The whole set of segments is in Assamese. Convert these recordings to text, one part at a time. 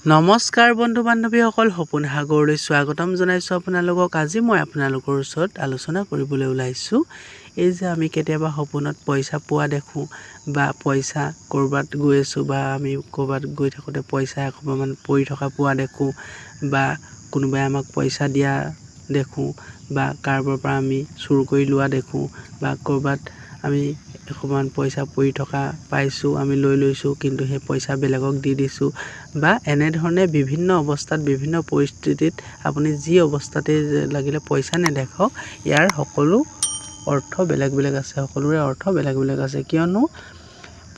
নমস্কাৰ বন্ধু বান্ধৱীসকল, সপোন সাগৰলৈ স্বাগতম জনাইছোঁ আপোনালোকক। আজি মই আপোনালোকৰ ওচৰত আলোচনা কৰিবলৈ ওলাইছোঁ এই যে আমি কেতিয়াবা সপোনত পইচা পোৱা দেখোঁ বা পইচা ক'ৰবাত গৈ আছোঁ বা আমি ক'ৰবাত গৈ থাকোঁতে পইচা এসোপামান পৰি থকা পোৱা দেখোঁ বা কোনোবাই আমাক পইচা দিয়া দেখোঁ বা কাৰোবাৰ পৰা আমি চুৰ কৰি লোৱা দেখোঁ বা ক'ৰবাত আমি এসোপামান পইচা পৰি থকা পাইছোঁ, আমি লৈ লৈছোঁ কিন্তু সেই পইচা বেলেগক দি দিছোঁ বা এনেধৰণে বিভিন্ন অৱস্থাত বিভিন্ন পৰিস্থিতিত আপুনি যি অৱস্থাতে লাগিলে পইচা নেদেখক, ইয়াৰ সকলো অৰ্থ বেলেগ বেলেগ আছে, সকলোৰে অৰ্থ বেলেগ বেলেগ আছে। কিয়নো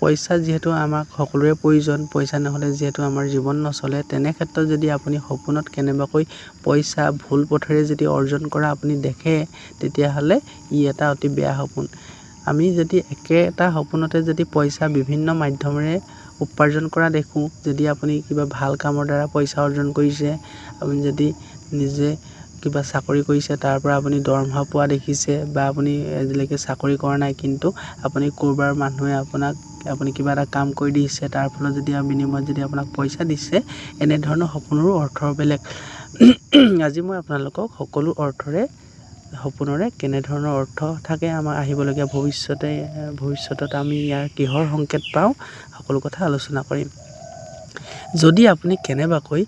পইচা যিহেতু আমাক সকলোৰে প্ৰয়োজন, পইচা নহ'লে যিহেতু আমাৰ জীৱন নচলে। তেনে ক্ষেত্ৰত যদি আপুনি সপোনত কেনেবাকৈ পইচা ভুল পথেৰে যদি অৰ্জন কৰা আপুনি দেখে, তেতিয়াহ'লে ই এটা অতি বেয়া সপোন। আমি যদি একেটা সপোনতে যদি পইচা বিভিন্ন মাধ্যমেৰে উপাৰ্জন কৰা দেখোঁ, যদি আপুনি কিবা ভাল কামৰ দ্বাৰা পইচা অৰ্জন কৰিছে, আপুনি যদি নিজে কিবা চাকৰি কৰিছে তাৰ পৰা আপুনি দৰমহা পোৱা দেখিছে বা আপুনি আজিলৈকে চাকৰি কৰা নাই কিন্তু আপুনি ক'ৰবাৰ মানুহে আপুনি কিবা এটা কাম কৰি দিছে, তাৰ ফলত যদি বিনিময়ত যদি আপোনাক পইচা দিছে, এনেধৰণৰ সপোনৰো অৰ্থ বেলেগ। আজি মই আপোনালোকক সকলো সপোনৰে কেনেধৰণৰ অৰ্থ থাকে, আমাৰ আহিবলগীয়া ভৱিষ্যতত আমি ইয়াৰ কিহৰ সংকেত পাওঁ, সকলো কথা আলোচনা কৰিম। যদি আপুনি কেনেবাকৈ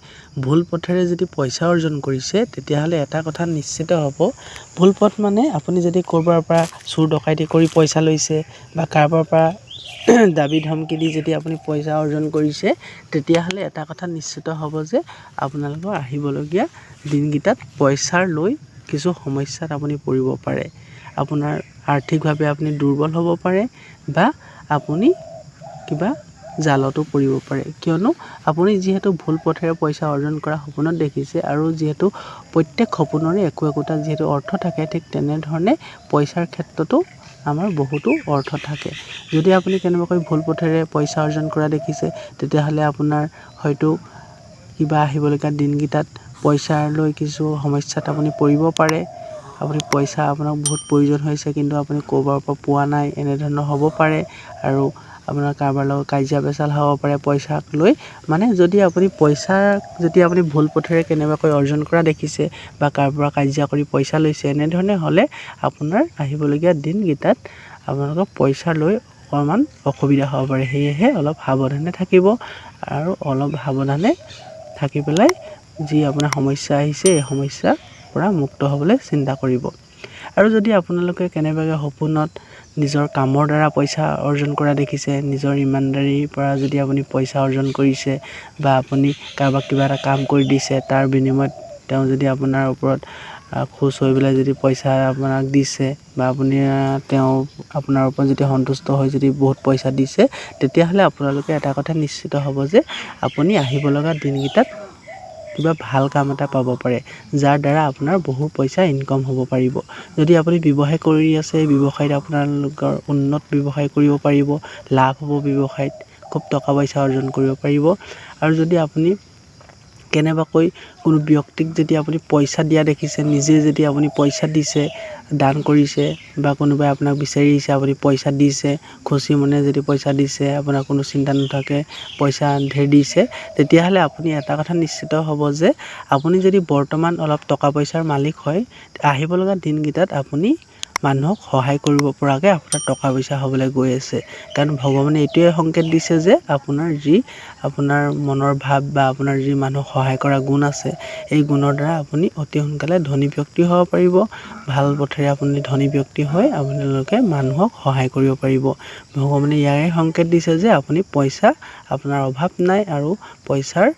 ভুল পথেৰে যদি পইচা অৰ্জন কৰিছে, তেতিয়াহ'লে এটা কথা নিশ্চিত হ'ব, ভুল পথ মানে আপুনি যদি ক'ৰবাৰ পৰা চুৰ ডকাইতি কৰি পইচা লৈছে বা কাৰোবাৰ পৰা দাবী ধমকি দি যদি আপুনি পইচা অৰ্জন কৰিছে, তেতিয়াহ'লে এটা কথা নিশ্চিত হ'ব যে আপোনালোকৰ আহিবলগীয়া দিনকেইটাত পইচাৰ লৈ কিছু সমস্যাত আপুনি পৰিব পাৰে। আপোনাৰ আৰ্থিকভাৱে আপুনি দুৰ্বল হ'ব পাৰে বা আপুনি কিবা জালতো পৰিব পাৰে। কিয়নো আপুনি যিহেতু ভুল পথেৰে পইচা অৰ্জন কৰা সপোনত দেখিছে আৰু যিহেতু প্ৰত্যেক সপোনৰে একোটা যিহেতু অৰ্থ থাকে, ঠিক তেনেধৰণে পইচাৰ ক্ষেত্ৰতো আমাৰ বহুতো অৰ্থ থাকে। যদি আপুনি কেনেবাকৈ ভুল পথেৰে পইচা অৰ্জন কৰা দেখিছে, তেতিয়াহ'লে আপোনাৰ হয়তো কিবা আহিবলগীয়া দিনকেইটাত পইচাৰ লৈ কিছু সমস্যাত আপুনি পৰিব পাৰে। পইচা আপোনাক বহুত প্ৰয়োজন হৈছে কিন্তু আপুনি ক'ৰবাৰ পৰা পোৱা নাই, এনেধৰণৰ হ'ব পাৰে। আৰু আপোনাৰ কাৰোবাৰ লগত কাজিয়া পেচাল হ'ব পাৰে পইচাক লৈ। মানে যদি আপুনি ভুল পথেৰে কেনেবাকৈ অৰ্জন কৰা দেখিছে বা কাৰোবাৰ পৰা কাজিয়া কৰি পইচা লৈছে, এনেধৰণে হ'লে আপোনাৰ আহিবলগীয়া দিনকেইটাত আপোনালোকৰ পইচা লৈ অকণমান অসুবিধা হ'ব পাৰে। সেয়েহে অলপ সাৱধানে থাকিব আৰু অলপ সাৱধানে থাকি পেলাই যি আপোনাৰ সমস্যা আহিছে, এই সমস্যাৰ পৰা মুক্ত হ'বলৈ চিন্তা কৰিব। আৰু যদি আপোনালোকে কেনেবাকৈ সপোনত নিজৰ কামৰ দ্বাৰা পইচা অৰ্জন কৰা দেখিছে, নিজৰ ইমানদাৰীৰ পৰা যদি আপুনি পইচা অৰ্জন কৰিছে বা আপুনি কাৰোবাক কিবা এটা কাম কৰি দিছে, তাৰ বিনিময়ত তেওঁ যদি আপোনাৰ ওপৰত খুচ হৈ পেলাই যদি পইচা আপোনাক দিছে বা তেওঁ আপোনাৰ ওপৰত যদি সন্তুষ্ট হৈ যদি বহুত পইচা দিছে, তেতিয়াহ'লে আপোনালোকে এটা কথা নিশ্চিত হ'ব যে আপুনি আহিব লগা দিনকেইটাত কিবা ভাল কাম এটা পাব পাৰে, যাৰ দ্বাৰা আপোনাৰ বহু পইচা ইনকম হ'ব পাৰিব। যদি আপুনি ব্যৱসায় কৰি আছে, ব্যৱসায়ত আপোনালোকৰ উন্নত ব্যৱসায় কৰিব পাৰিব, লাভ হ'ব ব্যৱসায়ত, খুব টকা পইচা অৰ্জন কৰিব পাৰিব। আৰু যদি আপুনি কেনেবাকৈ কোনো ব্যক্তিক যদি আপুনি পইচা দিয়া দেখিছে, নিজে যদি আপুনি পইচা দিছে, দান কৰিছে বা কোনোবাই আপোনাক বিচাৰি আহিছে, আপুনি পইচা দিছে, খুচি মনে যদি পইচা দিছে, আপোনাৰ কোনো চিন্তা নথকাকৈ পইচা ধেৰ দিছে, তেতিয়াহ'লে আপুনি এটা কথা নিশ্চিত হ'ব যে আপুনি যদি বৰ্তমান অলপ টকা পইচাৰ মালিক হয়, আহিব লগা দিনকেইটাত আপুনি মানুহক সহায় কৰিব পৰাকৈ আপোনাৰ টকা পইচা হ'বলৈ গৈ আছে। কাৰণ ভগৱানে এইটোৱে সংকেত দিছে যে আপোনাৰ মনৰ ভাৱ বা আপোনাৰ যি মানুহক সহায় কৰা গুণ আছে, এই গুণৰ দ্বাৰা আপুনি অতি সোনকালে ধনী ব্যক্তি হ'ব পাৰিব। ভাল পথেৰে আপুনি ধনী ব্যক্তি হৈ আপোনালোকে মানুহক সহায় কৰিব পাৰিব। ভগৱানে ইয়াৰে সংকেত দিছে যে আপোনাৰ অভাৱ নাই আৰু পইচাৰ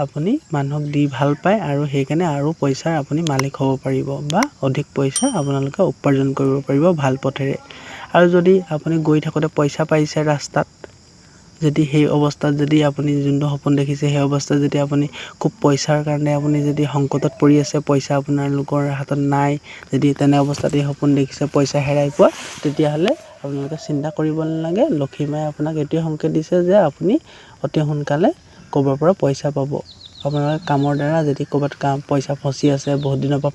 আপুনি মানুহক দি ভাল পায় আৰু সেইকাৰণে আৰু পইচাৰ আপুনি মালিক হ'ব পাৰিব বা অধিক পইচা আপোনালোকে উপাৰ্জন কৰিব পাৰিব ভাল পথেৰে। আৰু যদি আপুনি গৈ থাকোঁতে পইচা পাইছে ৰাস্তাত, যদি সেই অৱস্থাত যদি আপুনি যোনটো সপোন দেখিছে, সেই অৱস্থাত যদি আপুনি খুব পইচাৰ কাৰণে আপুনি যদি সংকটত পৰি আছে, পইচা আপোনালোকৰ হাতত নাই, যদি তেনে অৱস্থাত এই সপোন দেখিছে পইচা হেৰাই পোৱা, তেতিয়াহ'লে আপোনালোকে চিন্তা কৰিব নালাগে। লক্ষীমায়ে আপোনাক এইটোৱে সংকেত দিছে যে আপুনি অতি সোনকালে ক'ৰবাৰ পৰা পইচা পাব। আপোনালোকে কামৰ দ্বাৰা যদি ক'ৰবাত পইচা ফচি আছে, বহুত দিনৰ পৰা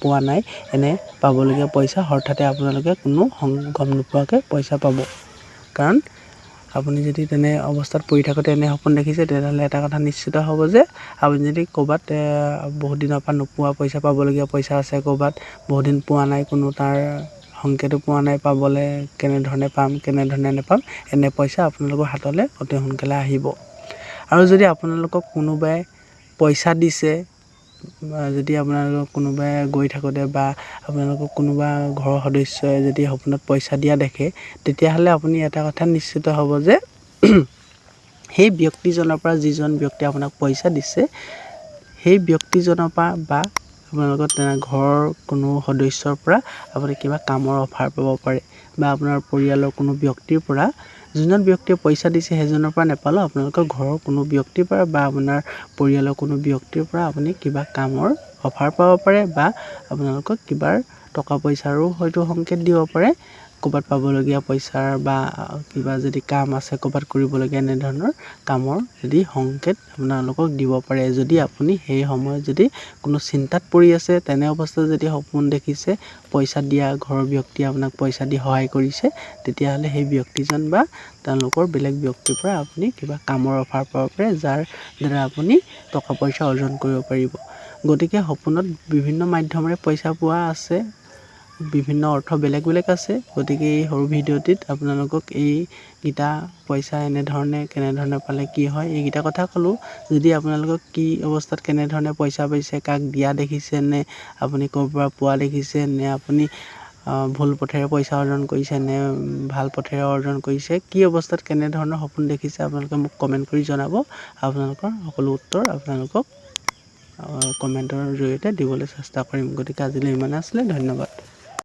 পোৱা নাই, এনে পাবলগীয়া পইচা হঠাতে আপোনালোকে কোনো গম নোপোৱাকৈ পইচা পাব। কাৰণ আপুনি যদি তেনে অৱস্থাত পৰি থাকোঁতে এনে সপোন দেখিছে, তেতিয়াহ'লে এটা কথা নিশ্চিত হ'ব যে আপুনি যদি ক'ৰবাত বহুত দিনৰ পৰা নোপোৱা পইচা, পাবলগীয়া পইচা আছে, ক'ৰবাত বহুত দিন পোৱা নাই, কোনো তাৰ সংকেতো পোৱা নাই, পাবলৈ কেনেধৰণে পাম, কেনেধৰণে নেপাম, এনে পইচা আপোনালোকৰ হাতলৈ অতি সোনকালে আহিব। আৰু যদি আপোনালোকক কোনোবাই পইচা দিছে, যদি আপোনালোকক কোনোবাই গৈ থাকোঁতে বা আপোনালোকক কোনোবা ঘৰৰ সদস্যই যদি সপোনত পইচা দিয়া দেখে, তেতিয়াহ'লে আপুনি এটা কথা নিশ্চিত হ'ব যে সেই ব্যক্তিজনৰ পৰা, যিজন ব্যক্তিয়ে আপোনাক পইচা দিছে, সেই ব্যক্তিজনৰ পৰা বা আপোনালোকৰ ঘৰৰ কোনো সদস্যৰ পৰা আপুনি কিবা কামৰ অফাৰ পাব পাৰে, বা আপোনাৰ পৰিয়ালৰ কোনো ব্যক্তিৰ পৰা, যোনজন ব্যক্তিয়ে পইচা দিছে সেইজনৰ পৰা নেপালেও আপোনালোকৰ ঘৰৰ কোনো ব্যক্তিৰ পৰা বা আপোনাৰ পৰিয়ালৰ কোনো ব্যক্তিৰ পৰা আপুনি কিবা কামৰ অফাৰ পাব পাৰে, বা আপোনালোকক কিবা টকা পইচাৰো হয়তো সংকেত দিব পাৰে, ক'ৰবাত পাবলগীয়া পইচাৰ বা কিবা যদি কাম আছে ক'ৰবাত কৰিবলগীয়া, এনেধৰণৰ কামৰ যদি সংকেত আপোনালোকক দিব পাৰে। যদি আপুনি সেই সময়ত যদি কোনো চিন্তাত পৰি আছে, তেনে অৱস্থাত যদি সপোন দেখিছে, পইচা দিয়া ঘৰৰ ব্যক্তিয়ে আপোনাক পইচা দি সহায় কৰিছে, তেতিয়াহ'লে সেই ব্যক্তিজন বা তেওঁলোকৰ বেলেগ ব্যক্তিৰ পৰা আপুনি কিবা কামৰ অফাৰ পাব পাৰে, যাৰ দ্বাৰা আপুনি টকা পইচা অৰ্জন কৰিব পাৰিব। গতিকে সপোনত বিভিন্ন মাধ্যমেৰে পইচা পোৱা আছে, বিভিন্ন অৰ্থ বেলেগ বেলেগ আছে। গতিকে এই সৰু ভিডিঅ'টিত আপোনালোকক এইকেইটা পইচা কেনেধৰণে পালে কি হয়, এইকেইটা কথা ক'লোঁ। যদি আপোনালোকক কি অৱস্থাত কেনেধৰণে পইচা পাইছে, কাক দিয়া দেখিছে, নে আপুনি ক'ৰ পৰা পোৱা দেখিছে, নে আপুনি ভুল পথেৰে পইচা অৰ্জন কৰিছে, নে ভাল পথেৰে অৰ্জন কৰিছে, কি অৱস্থাত কেনেধৰণৰ সপোন দেখিছে, আপোনালোকে মোক কমেণ্ট কৰি জনাব। আপোনালোকৰ সকলো উত্তৰ আপোনালোকক কমেণ্টৰ জৰিয়তে দিবলৈ চেষ্টা কৰিম। গতিকে আজিলৈ ইমানে আছিলে, ধন্যবাদ।